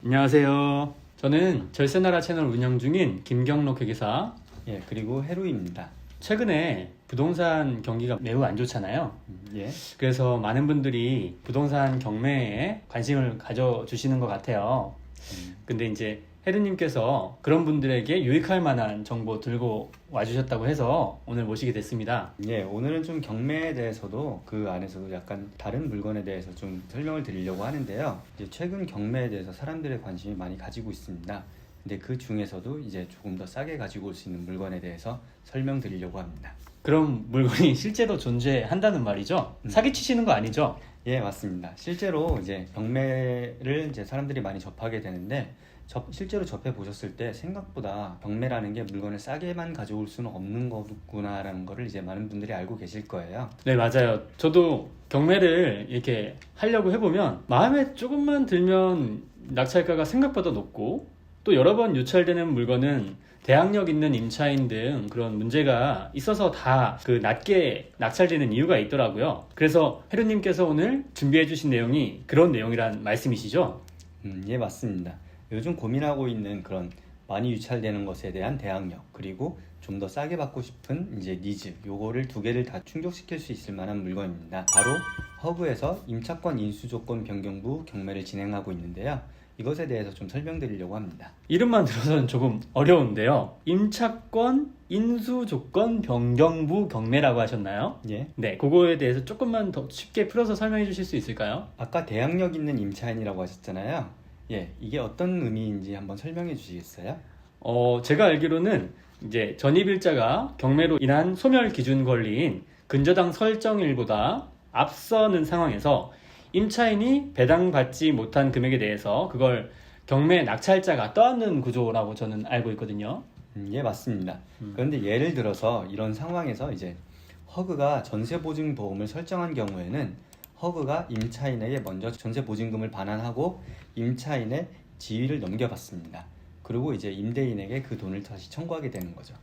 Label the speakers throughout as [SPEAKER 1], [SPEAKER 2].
[SPEAKER 1] 안녕하세요. 저는 절세나라 채널 운영 중인 김경록 회계사.
[SPEAKER 2] 그리고 해루입니다.
[SPEAKER 1] 최근에 부동산 경기가 매우 안 좋잖아요.
[SPEAKER 2] 예.
[SPEAKER 1] 그래서 많은 분들이 부동산 경매에 관심을 가져주시는 것 같아요. 근데 이제 해루님께서 그런 분들에게 유익할 만한 정보 들고 와주셨다고 해서 오늘 모시게 됐습니다.
[SPEAKER 2] 오늘은 좀 경매에 대해서도 그 안에서도 약간 다른 물건에 대해서 좀 설명을 드리려고 하는데요. 이제 최근 경매에 대해서 사람들의 관심이 많이 가지고 있습니다. 근데 그 중에서도 이제 조금 더 싸게 가지고 올 수 있는 물건에 대해서 설명드리려고 합니다.
[SPEAKER 1] 그런 물건이 실제로 존재한다는 말이죠? 사기치시는 거 아니죠?
[SPEAKER 2] 예, 맞습니다. 실제로 이제 경매를 이제 사람들이 많이 접하게 되는데 실제로 접해 보셨을 때 생각보다 경매라는 게 물건을 싸게만 가져올 수는 없는 거구나라는 거를 이제 많은 분들이 알고 계실 거예요.
[SPEAKER 1] 네, 맞아요. 저도 경매를 이렇게 하려고 해보면 마음에 조금만 들면 낙찰가가 생각보다 높고, 또 여러 번 유찰되는 물건은 대항력 있는 임차인 등 그런 문제가 있어서 다 그 낮게 낙찰되는 이유가 있더라고요. 그래서 해루님께서 오늘 준비해 주신 내용이 그런 내용이란 말씀이시죠?
[SPEAKER 2] 예, 맞습니다. 요즘 고민하고 있는 그런 많이 유찰되는 것에 대한 대항력, 그리고 좀 더 싸게 받고 싶은 이제 니즈, 요거를 두 개를 다 충족시킬 수 있을 만한 물건입니다. 바로 허브에서 임차권 인수조건 변경부 경매를 진행하고 있는데요. 이것에 대해서 좀 설명드리려고 합니다.
[SPEAKER 1] 이름만 들어서는 조금 어려운데요. 임차권 인수조건 변경부 경매라고 하셨나요?
[SPEAKER 2] 예.
[SPEAKER 1] 네, 그거에 대해서 조금만 더 쉽게 풀어서 설명해 주실 수 있을까요?
[SPEAKER 2] 아까 대항력 있는 임차인이라고 하셨잖아요. 예, 이게 어떤 의미인지 한번 설명해 주시겠어요?
[SPEAKER 1] 제가 알기로는 이제 전입일자가 경매로 인한 소멸 기준 권리인 근저당 설정일보다 앞서는 상황에서 임차인이 배당받지 못한 금액에 대해서 그걸 경매 낙찰자가 떠안는 구조라고 저는 알고 있거든요.
[SPEAKER 2] 예, 맞습니다. 그런데 예를 들어서 이런 상황에서 이제 허그가 전세보증보험을 설정한 경우에는 허그가 임차인에게 먼저 전세보증금을 반환하고 임차인의 지위를 넘겨받습니다. 그리고 이제 임대인에게 그 돈을 다시 청구하게 되는 거죠.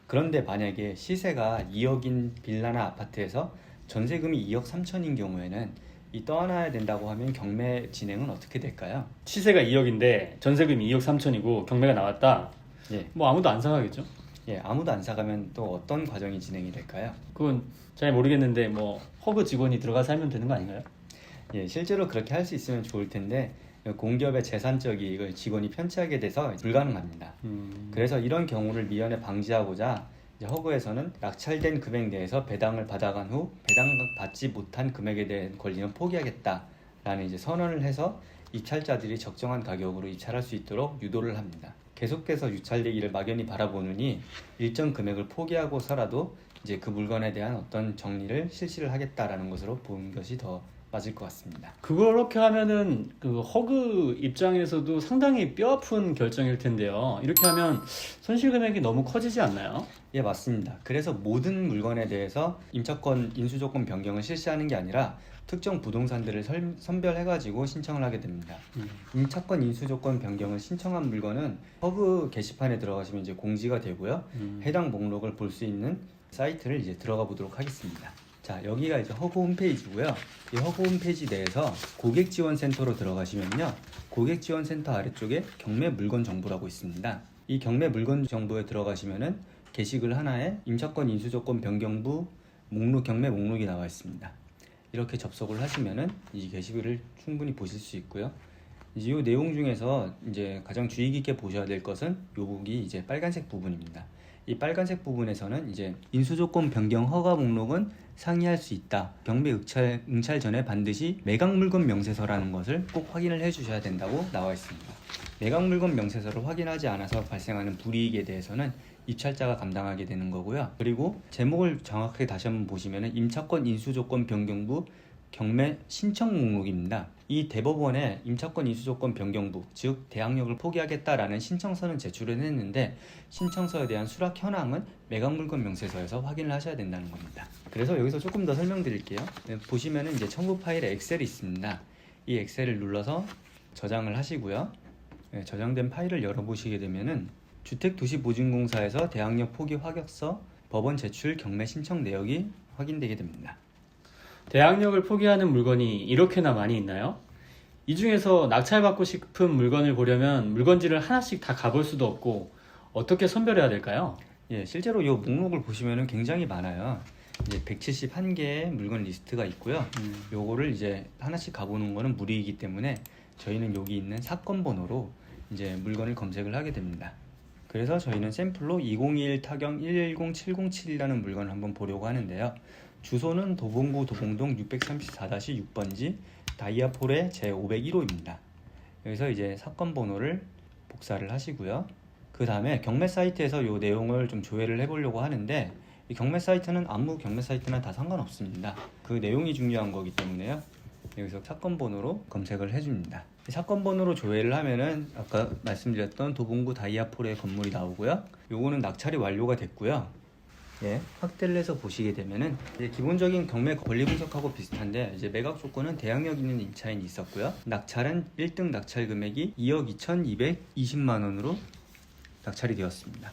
[SPEAKER 2] 그런데 만약에 시세가 2억인 빌라나 아파트에서 전세금이 2억 3천인 경우에는 이 떠안아야 된다고 하면 경매 진행은 어떻게 될까요?
[SPEAKER 1] 시세가 2억인데 전세금이 2억 3천이고 경매가 나왔다.
[SPEAKER 2] 예,
[SPEAKER 1] 뭐 아무도 안 사가겠죠?
[SPEAKER 2] 아무도 안 사가면 또 어떤 과정이 진행이 될까요?
[SPEAKER 1] 그건 잘 모르겠는데 뭐 허브 직원이 들어가서 살면 되는 거 아닌가요?
[SPEAKER 2] 예, 실제로 그렇게 할 수 있으면 좋을 텐데 공기업의 재산적 이익을 직원이 편취하게 돼서 불가능합니다. 그래서 이런 경우를 미연에 방지하고자 이제 허그에서는 낙찰된 금액 내에서 배당을 받아간 후 배당받지 못한 금액에 대한 권리는 포기하겠다라는 이제 선언을 해서 입찰자들이 적정한 가격으로 입찰할 수 있도록 유도를 합니다. 계속해서 유찰되기를 막연히 바라보느니 일정 금액을 포기하고서라도 이제 그 물건에 대한 어떤 정리를 실시를 하겠다라는 것으로 보는 것이 더 맞을 것 같습니다.
[SPEAKER 1] 그렇게 하면은 그 허그 입장에서도 상당히 뼈아픈 결정일 텐데요. 이렇게 하면 손실 금액이 너무 커지지 않나요?
[SPEAKER 2] 예, 맞습니다. 그래서 모든 물건에 대해서 임차권 인수조건 변경을 실시하는 게 아니라 특정 부동산들을 선별해가지고 신청을 하게 됩니다. 임차권 인수조건 변경을 신청한 물건은 허브 게시판에 들어가시면 이제 공지가 되고요. 해당 목록을 볼 수 있는 사이트를 이제 들어가 보도록 하겠습니다. 자, 여기가 이제 허브 홈페이지고요. 이 허브 홈페이지 내에서 고객지원센터로 들어가시면요. 고객지원센터 아래쪽에 경매 물건 정보라고 있습니다. 이 경매 물건 정보에 들어가시면은 게시글 하나에 임차권 인수조건 변경부 목록 경매 목록이 나와 있습니다. 이렇게 접속을 하시면은 이 게시글을 충분히 보실 수 있고요. 이제 이 내용 중에서 이제 가장 주의 깊게 보셔야 될 것은 이 부분이 이제 빨간색 부분입니다. 이 빨간색 부분에서는 이제 인수조건 변경 허가 목록은 상이할 수 있다. 경매 응찰 전에 반드시 매각물건 명세서라는 것을 꼭 확인을 해주셔야 된다고 나와 있습니다. 매각물건 명세서를 확인하지 않아서 발생하는 불이익에 대해서는 입찰자가 감당하게 되는 거고요. 그리고 제목을 정확하게 다시 한번 보시면 임차권 인수조건 변경부 경매 신청 목록입니다. 이 대법원에 임차권 인수조건 변경부, 즉 대항력을 포기하겠다라는 신청서는 제출을 했는데 신청서에 대한 수락 현황은 매각물건 명세서에서 확인을 하셔야 된다는 겁니다. 그래서 여기서 조금 더 설명드릴게요. 보시면은 이제 첨부 파일에 엑셀이 있습니다. 이 엑셀을 눌러서 저장을 하시고요. 저장된 파일을 열어보시게 되면은 주택도시보증공사에서 대항력 포기 확약서, 법원 제출 경매 신청 내역이 확인되게 됩니다.
[SPEAKER 1] 대항력을 포기하는 물건이 이렇게나 많이 있나요? 이 중에서 낙찰받고 싶은 물건을 보려면 물건지를 하나씩 다 가볼 수도 없고 어떻게 선별해야 될까요?
[SPEAKER 2] 예, 실제로 이 목록을 보시면은 굉장히 많아요. 이제 171개의 물건 리스트가 있고요. 요거를 이제 하나씩 가보는 거는 무리이기 때문에 저희는 여기 있는 사건 번호로 이제 물건을 검색을 하게 됩니다. 그래서 저희는 샘플로 2021 타경 110707이라는 물건을 한번 보려고 하는데요. 주소는 도봉구 도봉동 634-6번지 다이아폴의 제501호입니다. 여기서 이제 사건 번호를 복사를 하시고요. 그 다음에 경매 사이트에서 이 내용을 좀 조회를 해보려고 하는데 이 경매 사이트는 아무 경매 사이트나 다 상관없습니다. 그 내용이 중요한 거기 때문에요. 여기서 사건 번호로 검색을 해줍니다. 이 사건 번호로 조회를 하면은 아까 말씀드렸던 도봉구 다이아폴의 건물이 나오고요. 요거는 낙찰이 완료가 됐고요. 예, 확대를 해서 보시게 되면은 이제 기본적인 경매 권리 분석하고 비슷한데 이제 매각 조건은 대항력 있는 임차인이 있었고요. 낙찰은 1등 낙찰 금액이 2억 2,220만 원으로 낙찰이 되었습니다.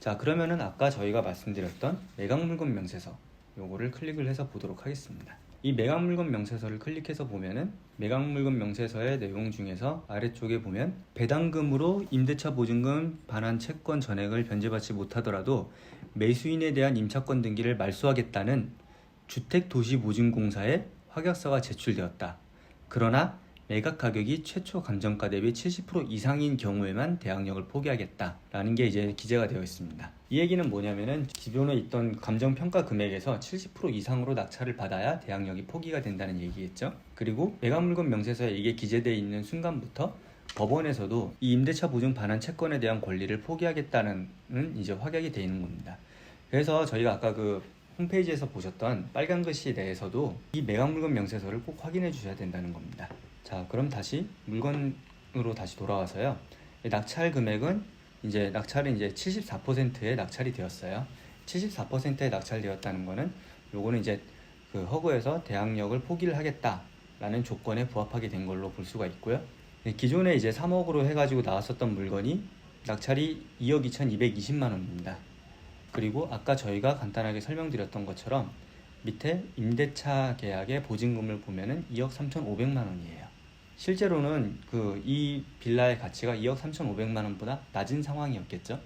[SPEAKER 2] 자, 그러면은 아까 저희가 말씀드렸던 매각 물건 명세서 요거를 클릭을 해서 보도록 하겠습니다. 이 매각 물건 명세서를 클릭해서 보면은 매각 물건 명세서의 내용 중에서 아래쪽에 보면 배당금으로 임대차 보증금 반환 채권 전액을 변제받지 못하더라도 매수인에 대한 임차권 등기를 말소하겠다는 주택도시보증공사의 확약서가 제출되었다. 그러나 매각 가격이 최초 감정가 대비 70% 이상인 경우에만 대항력을 포기하겠다라는 게 이제 기재가 되어 있습니다. 이 얘기는 뭐냐면은 기존에 있던 감정평가 금액에서 70% 이상으로 낙찰을 받아야 대항력이 포기가 된다는 얘기겠죠. 그리고 매각물건 명세서에 이게 기재되어 있는 순간부터 법원에서도 이 임대차 보증 반환 채권에 대한 권리를 포기하겠다는 이제 확약이 되어 있는 겁니다. 그래서 저희가 아까 그 홈페이지에서 보셨던 빨간 글씨 내에서도 이 매각물건 명세서를 꼭 확인해 주셔야 된다는 겁니다. 자, 그럼 다시 물건으로 다시 돌아와서요. 낙찰 금액은 이제 낙찰은 이제 74%의 낙찰이 되었어요. 74%의 낙찰되었다는 거는 요거는 이제 그 허그에서 대항력을 포기를 하겠다라는 조건에 부합하게 된 걸로 볼 수가 있고요. 기존에 이제 3억으로 해가지고 나왔었던 물건이 낙찰이 2억 2,220만 원입니다. 그리고 아까 저희가 간단하게 설명드렸던 것처럼 밑에 임대차 계약의 보증금을 보면은 2억 3,500만 원이에요. 실제로는 이 빌라의 가치가 2억 3,500만 원보다 낮은 상황이었겠죠.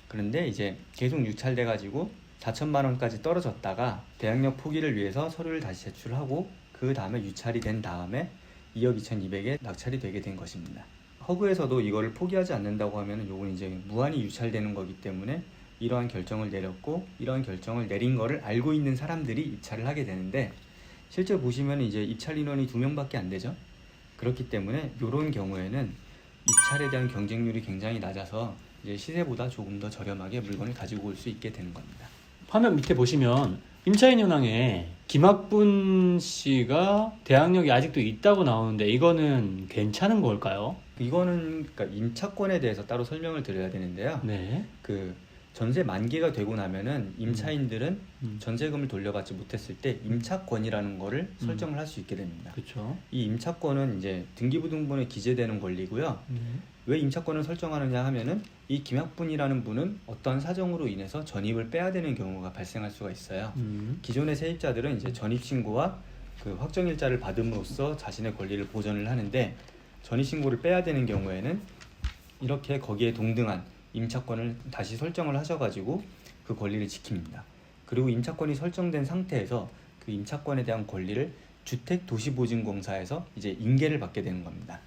[SPEAKER 2] 그런데 이제 계속 유찰돼 가지고 4천만 원까지 떨어졌다가 대항력 포기를 위해서 서류를 다시 제출하고 그 다음에 유찰이 된 다음에 2억 2,200에 낙찰이 되게 된 것입니다. 허그에서도 이거를 포기하지 않는다고 하면 요건 이제 무한히 유찰되는 거기 때문에 이러한 결정을 내렸고 이러한 결정을 내린 거를 알고 있는 사람들이 입찰을 하게 되는데 실제 보시면 이제 입찰 인원이 2명밖에 안 되죠. 그렇기 때문에 이런 경우에는 입찰에 대한 경쟁률이 굉장히 낮아서 이제 시세보다 조금 더 저렴하게 물건을 가지고 올 수 있게 되는 겁니다.
[SPEAKER 1] 화면 밑에 보시면 임차인 현황에 김학분 씨가 대항력이 아직도 있다고 나오는데 이거는 괜찮은 걸까요?
[SPEAKER 2] 이거는 그러니까 임차권에 대해서 따로 설명을 드려야 되는데요.
[SPEAKER 1] 네.
[SPEAKER 2] 그 전세 만기가 되고 나면은 임차인들은 전세금을 돌려받지 못했을 때 임차권이라는 거를 설정을 할 수 있게 됩니다.
[SPEAKER 1] 그렇죠.
[SPEAKER 2] 이 임차권은 이제 등기부등본에 기재되는 권리고요. 왜 임차권을 설정하느냐 하면은 이 김학분이라는 분은 어떤 사정으로 인해서 전입을 빼야 되는 경우가 발생할 수가 있어요. 기존의 세입자들은 이제 전입 신고와 그 확정일자를 받음으로써 자신의 권리를 보전을 하는데 전입 신고를 빼야 되는 경우에는 이렇게 거기에 동등한 임차권을 다시 설정을 하셔가지고 그 권리를 지킵니다. 그리고 임차권이 설정된 상태에서 그 임차권에 대한 권리를 주택도시보증공사에서 이제 인계를 받게 되는 겁니다.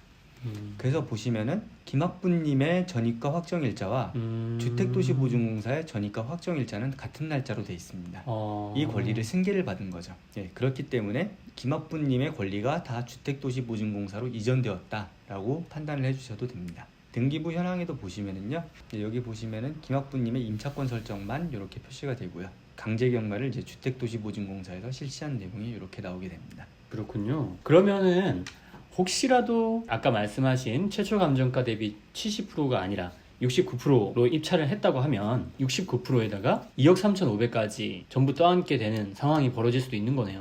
[SPEAKER 2] 그래서 보시면은 김학분님의 전입과 확정일자와 주택도시보증공사의 전입과 확정일자는 같은 날짜로 되어 있습니다. 이 권리를 승계를 받은 거죠. 예, 그렇기 때문에 김학분님의 권리가 다 주택도시보증공사로 이전되었다라고 판단을 해주셔도 됩니다. 등기부 현황에도 보시면은요, 여기 보시면은 김학분님의 임차권 설정만 이렇게 표시가 되고요. 강제 경매를 이제 주택도시보증공사에서 실시한 내용이 이렇게 나오게 됩니다.
[SPEAKER 1] 그렇군요. 그러면은 혹시라도 아까 말씀하신 최초 감정가 대비 70%가 아니라 69%로 입찰을 했다고 하면 69%에다가 2억 3,500까지 전부 떠안게 되는 상황이 벌어질 수도 있는 거네요.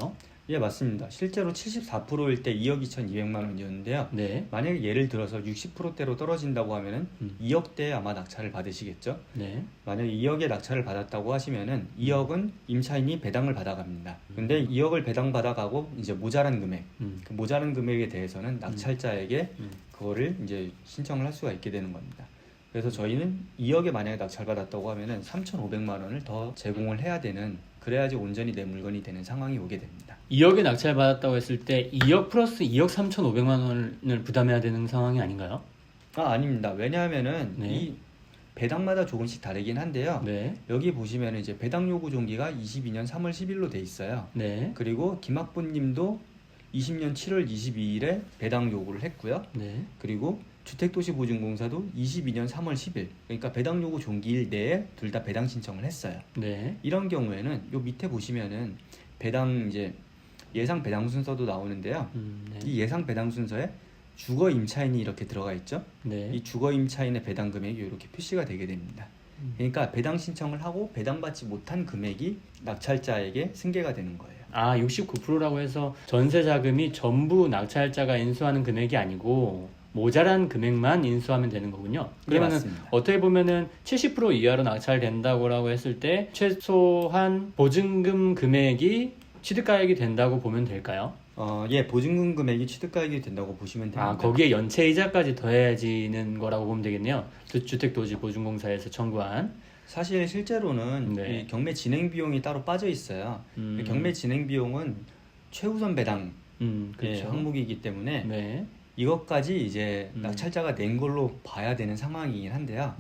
[SPEAKER 2] 예, 맞습니다. 실제로 74%일 때 2억 2,200만 원이었는데요.
[SPEAKER 1] 네.
[SPEAKER 2] 만약에 예를 들어서 60%대로 떨어진다고 하면은 2억대에 아마 낙찰을 받으시겠죠.
[SPEAKER 1] 네.
[SPEAKER 2] 만약에 2억에 낙찰을 받았다고 하시면은 2억은 임차인이 배당을 받아갑니다. 근데 2억을 배당 받아가고 이제 모자란 금액, 그 모자란 금액에 대해서는 낙찰자에게 그거를 이제 신청을 할 수가 있게 되는 겁니다. 그래서 저희는 2억에 만약에 낙찰받았다고 하면은 3,500만 원을 더 제공을 해야 되는, 그래야지 온전히 내 물건이 되는 상황이 오게 됩니다.
[SPEAKER 1] 2억에 낙찰받았다고 했을 때 2억 플러스 2억 3,500만 원을 부담해야 되는 상황이 아닌가요?
[SPEAKER 2] 아닙니다. 왜냐하면은
[SPEAKER 1] 네.
[SPEAKER 2] 이 배당마다 조금씩 다르긴 한데요.
[SPEAKER 1] 네.
[SPEAKER 2] 여기 보시면은 이제 배당 요구 종기가 22년 3월 10일로 돼 있어요.
[SPEAKER 1] 네.
[SPEAKER 2] 그리고 김학부님도 20년 7월 22일에 배당 요구를 했고요.
[SPEAKER 1] 네.
[SPEAKER 2] 그리고 주택도시보증공사도 22년 3월 10일, 그러니까 배당 요구 종기일 내에 둘 다 배당 신청을 했어요.
[SPEAKER 1] 네.
[SPEAKER 2] 이런 경우에는 요 밑에 보시면은 배당 이제 예상 배당 순서도 나오는데요.
[SPEAKER 1] 네.
[SPEAKER 2] 이 예상 배당 순서에 주거 임차인이 이렇게 들어가 있죠.
[SPEAKER 1] 네.
[SPEAKER 2] 이 주거 임차인의 배당 금액이 이렇게 표시가 되게 됩니다. 그러니까 배당 신청을 하고 배당받지 못한 금액이 낙찰자에게 승계가 되는 거예요.
[SPEAKER 1] 69%라고 해서 전세 자금이 전부 낙찰자가 인수하는 금액이 아니고 모자란 금액만 인수하면 되는 거군요. 그러면은
[SPEAKER 2] 맞습니다.
[SPEAKER 1] 어떻게 보면은 70% 이하로 낙찰된다고라고 했을 때 최소한 보증금 금액이 취득가액이 된다고 보면 될까요?
[SPEAKER 2] 예, 보증금 금액이 취득가액이 된다고 보시면 됩니다.
[SPEAKER 1] 거기에 연체이자까지 더해지는 거라고 보면 되겠네요. 주택도시보증공사에서 청구한.
[SPEAKER 2] 사실 실제로는
[SPEAKER 1] 네.
[SPEAKER 2] 이 경매 진행 비용이 따로 빠져 있어요. 경매 진행 비용은 최우선 배당
[SPEAKER 1] 그렇죠.
[SPEAKER 2] 항목이기 때문에
[SPEAKER 1] 네.
[SPEAKER 2] 이것까지 이제 낙찰자가 낸 걸로 봐야 되는 상황이긴 한데요.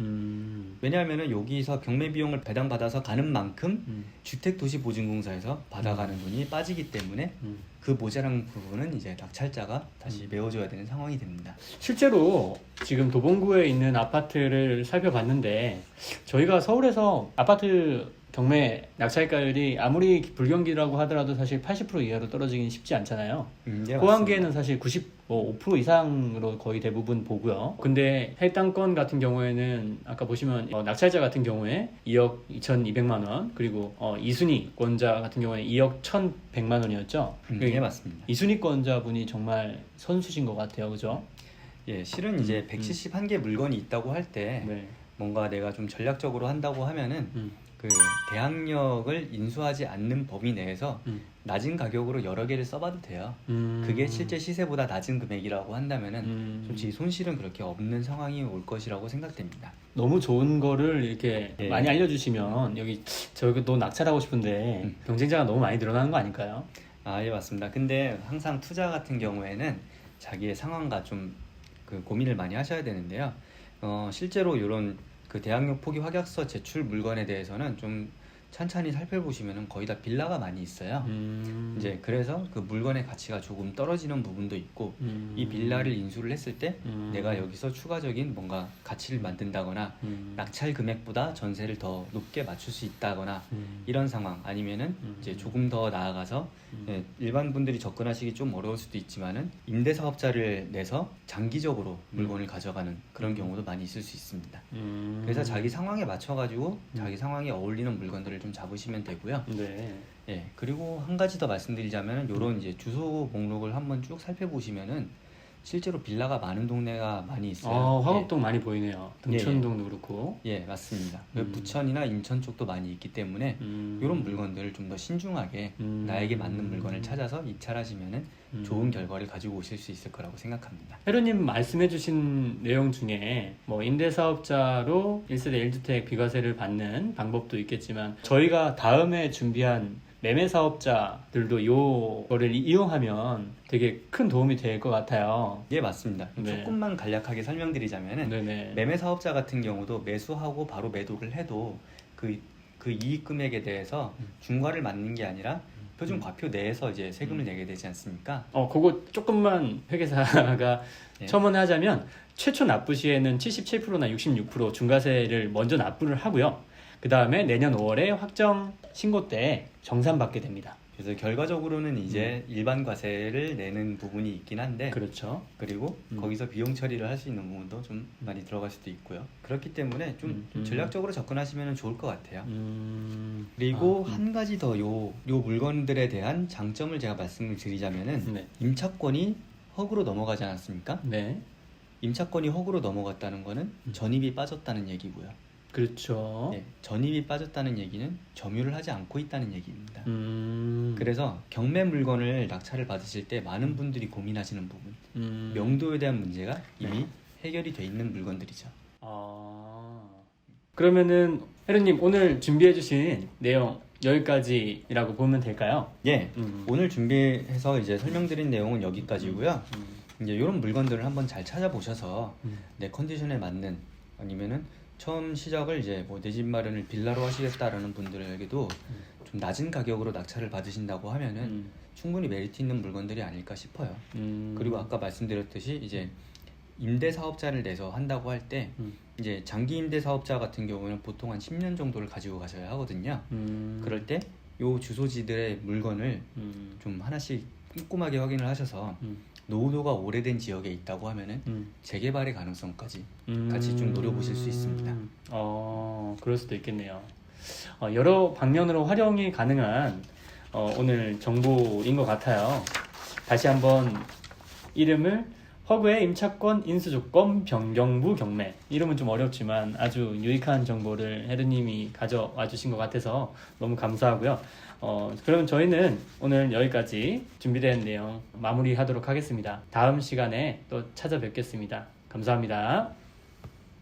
[SPEAKER 2] 왜냐하면은 여기서 경매 비용을 배당받아서 가는 만큼 주택도시보증공사에서 받아가는 돈이 빠지기 때문에 그 모자란 부분은 이제 낙찰자가 다시 메워줘야 되는 상황이 됩니다.
[SPEAKER 1] 실제로 지금 도봉구에 있는 아파트를 살펴봤는데 저희가 서울에서 아파트 경매 낙찰가율이 아무리 불경기라고 하더라도 사실 80% 이하로 떨어지긴 쉽지 않잖아요.
[SPEAKER 2] 예,
[SPEAKER 1] 호황기에는 사실 95% 이상으로 거의 대부분 보고요. 근데 해당 건 같은 경우에는 아까 보시면 낙찰자 같은 경우에 2억 2,200만 원, 그리고 2순위 권자 같은 경우에 2억 1,100만 원이었죠.
[SPEAKER 2] 예, 맞습니다.
[SPEAKER 1] 2순위 권자분이 정말 선수신 것 같아요. 그죠?
[SPEAKER 2] 예, 실은 이제 171개 물건이 있다고 할 때
[SPEAKER 1] 네.
[SPEAKER 2] 뭔가 내가 좀 전략적으로 한다고 하면은 그 대항력을 인수하지 않는 범위 내에서 낮은 가격으로 여러 개를 써봐도 돼요. 그게 실제 시세보다 낮은 금액이라고 한다면은 솔직히 손실은 그렇게 없는 상황이 올 것이라고 생각됩니다.
[SPEAKER 1] 너무 좋은 거를 이렇게
[SPEAKER 2] 예.
[SPEAKER 1] 많이 알려주시면 여기 저도 낙찰하고 싶은데 경쟁자가 너무 많이 늘어나는 거 아닐까요?
[SPEAKER 2] 예, 맞습니다. 근데 항상 투자 같은 경우에는 자기의 상황과 좀 그 고민을 많이 하셔야 되는데요. 실제로 이런 그 대항력 포기 확약서 제출 물건에 대해서는 좀 찬찬히 살펴보시면은 거의 다 빌라가 많이 있어요. 이제 그래서 그 물건의 가치가 조금 떨어지는 부분도 있고 이 빌라를 인수를 했을 때 내가 여기서 추가적인 뭔가 가치를 만든다거나 낙찰 금액보다 전세를 더 높게 맞출 수 있다거나 이런 상황, 아니면은 이제 조금 더 나아가서 일반 분들이 접근하시기 좀 어려울 수도 있지만은 임대사업자를 내서 장기적으로 물건을 가져가는 그런 경우도 많이 있을 수 있습니다. 그래서 자기 상황에 맞춰가지고 자기 상황에 어울리는 물건들을 좀 잡으시면 되고요.
[SPEAKER 1] 네.
[SPEAKER 2] 예, 그리고 한 가지 더 말씀드리자면 요런 이제 주소 목록을 한번 쭉 살펴보시면은 실제로 빌라가 많은 동네가 많이 있어요.
[SPEAKER 1] 화곡동 많이 보이네요. 등촌동도 그렇고.
[SPEAKER 2] 예, 맞습니다. 부천이나 인천 쪽도 많이 있기 때문에 이런 물건들을 좀 더 신중하게 나에게 맞는 물건을 찾아서 입찰하시면은 좋은 결과를 가지고 오실 수 있을 거라고 생각합니다.
[SPEAKER 1] 회로님 말씀해주신 내용 중에 뭐 임대사업자로 1세대 1주택 비과세를 받는 방법도 있겠지만 저희가 다음에 준비한 매매사업자들도 이거를 이용하면 되게 큰 도움이 될 것 같아요.
[SPEAKER 2] 예, 맞습니다.
[SPEAKER 1] 네.
[SPEAKER 2] 조금만 간략하게 설명드리자면은
[SPEAKER 1] 네네.
[SPEAKER 2] 매매사업자 같은 경우도 매수하고 바로 매도를 해도 그 이익 금액에 대해서 중과를 맞는 게 아니라 표준 과표 내에서 이제 세금을 내게 되지 않습니까?
[SPEAKER 1] 그거 조금만 회계사가
[SPEAKER 2] 예.
[SPEAKER 1] 첨언하자면 최초 납부 시에는 77%나 66% 중과세를 먼저 납부를 하고요. 그 다음에 내년 5월에 확정 신고 때 정산받게 됩니다.
[SPEAKER 2] 그래서 결과적으로는 이제 일반 과세를 내는 부분이 있긴 한데
[SPEAKER 1] 그렇죠.
[SPEAKER 2] 그리고 거기서 비용 처리를 할 수 있는 부분도 좀 많이 들어갈 수도 있고요. 그렇기 때문에 좀
[SPEAKER 1] 음.
[SPEAKER 2] 전략적으로 접근하시면 좋을 것 같아요. 그리고 한 가지 더 요 물건들에 대한 장점을 제가 말씀을 드리자면은
[SPEAKER 1] 네.
[SPEAKER 2] 임차권이 허구로 넘어가지 않았습니까?
[SPEAKER 1] 네.
[SPEAKER 2] 임차권이 허구로 넘어갔다는 거는 전입이 빠졌다는 얘기고요.
[SPEAKER 1] 그렇죠.
[SPEAKER 2] 네, 전입이 빠졌다는 얘기는 점유를 하지 않고 있다는 얘기입니다. 그래서 경매 물건을 낙찰을 받으실 때 많은 분들이 고민하시는 부분, 명도에 대한 문제가 이미 해결이 돼 있는 물건들이죠.
[SPEAKER 1] 그러면은 혜루님 오늘 준비해주신 내용 여기까지라고 보면 될까요?
[SPEAKER 2] 예, 오늘 준비해서 이제 설명드린 내용은 여기까지고요. 이제 이런 물건들을 한번 잘 찾아보셔서 내 컨디션에 맞는 아니면은 처음 시작을 이제 뭐 내 집 마련을 빌라로 하시겠다라는 분들에게도 좀 낮은 가격으로 낙찰을 받으신다고 하면은 충분히 메리트 있는 물건들이 아닐까 싶어요. 그리고 아까 말씀드렸듯이 이제 임대 사업자를 내서 한다고 할 때 이제 장기 임대 사업자 같은 경우는 보통 한 10년 정도를 가지고 가셔야 하거든요. 그럴 때 요 주소지들의 물건을 좀 하나씩 꼼꼼하게 확인을 하셔서 노후도가 오래된 지역에 있다고 하면은 재개발의 가능성까지 같이 좀 노려보실 수 있습니다.
[SPEAKER 1] 그럴 수도 있겠네요. 여러 방면으로 활용이 가능한 오늘 정보인 것 같아요. 다시 한번 이름을 허그의 임차권 인수조건 변경부 경매, 이름은 좀 어렵지만 아주 유익한 정보를 혜루님이 가져와 주신 것 같아서 너무 감사하고요. 그러면 저희는 오늘 여기까지 준비된 내용 마무리하도록 하겠습니다. 다음 시간에 또 찾아뵙겠습니다. 감사합니다.